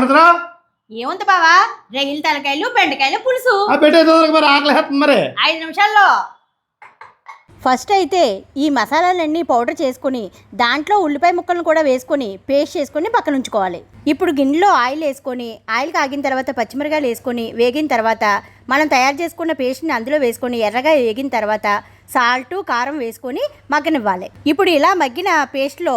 వండుతున్నావు? ఏముంది బావా, రొయ్యల తలకాయలు బెండకాయలు పులుసు. పెట్టేది మరి ఆకలి వేస్తుంది మరి. 5 నిమిషాల్లో. ఫస్ట్ అయితే ఈ మసాలాలన్నీ పౌడర్ చేసుకొని దాంట్లో ఉల్లిపాయ ముక్కలను కూడా వేసుకొని పేస్ట్ చేసుకొని పక్కన ఉంచుకోవాలి. ఇప్పుడు గిన్నెలో ఆయిల్ వేసుకొని ఆయిల్ కాగిన తర్వాత పచ్చిమిరకాయలు వేసుకొని వేగిన తర్వాత మనం తయారు చేసుకున్న పేస్ట్ని అందులో వేసుకొని ఎర్రగా వేగిన తర్వాత సాల్టు కారం వేసుకొని మగ్గనివ్వాలి. ఇప్పుడు ఇలా మగ్గిన పేస్ట్లో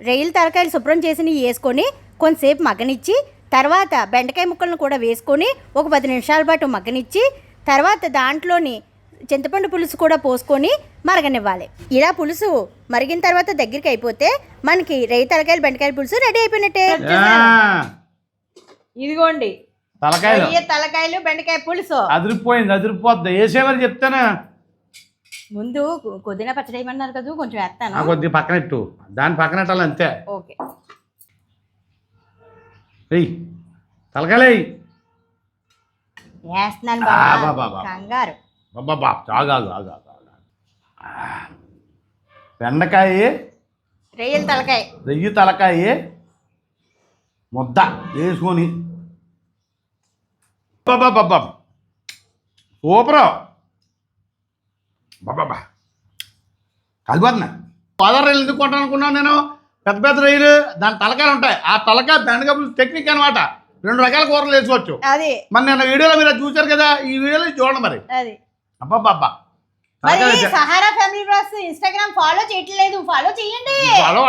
రొయ్యల తలకాయలు శుభ్రం చేసి వేసుకొని కొంతసేపు మగ్గనిచ్చి తర్వాత బెండకాయ ముక్కలను కూడా వేసుకొని ఒక 10 నిమిషాల పాటు మగ్గనిచ్చి తర్వాత దాంట్లోని చింతపండు పులుసు కూడా పోసుకొని మరగనివ్వాలి. ఇలా పులుసు మరిగిన తర్వాత దగ్గరికి అయిపోతే మనకి రొయ్య తలకాయలు బెండకాయల పులుసు రెడీ అయిపోయినట్టే. ఇదిగోండి తలకాయలు, రొయ్య తలకాయలు బెండకాయ పులుసు. అదిరిపోద్ది. వేసేవారు చెప్తానా? ముందు కొద్దిగా పచ్చడి వేయమన్నారు కదా, కొంచెం వేస్తాను. కొద్ది పక్కనెట్టు, దాని పక్కనట్టాలి అంతే. ఓకే, వెయ్యి తలకాయలు వేస్తున్నాను బాబా. కంగారు. బాబా ఆగాగు. బెండకాయ రొయ్య తలకాయ ముద్ద వేసుకొని బాబా సూపర్. బాబా కలిపోతున్నా. గోదావరి రొయ్యలు ఎందుకు కొంటాను అనుకున్నాను నేను? పెద్ద పెద్ద రొయ్యలు దాని తలకాయలు ఉంటాయి. ఆ తలకాయ బెండకాయ టెక్నిక్ అనమాట. 2 రకాల కూరలు వేసుకోవచ్చు. అది మరి నేను వీడియోలో మీరు చూసారు కదా, ఈ వీడియోలో చూడండి మరి. అది అబ్బా మరి Sahara family blogs Instagram follow చేయట్లేదు, ఫాలో చేయండి. ఫాలో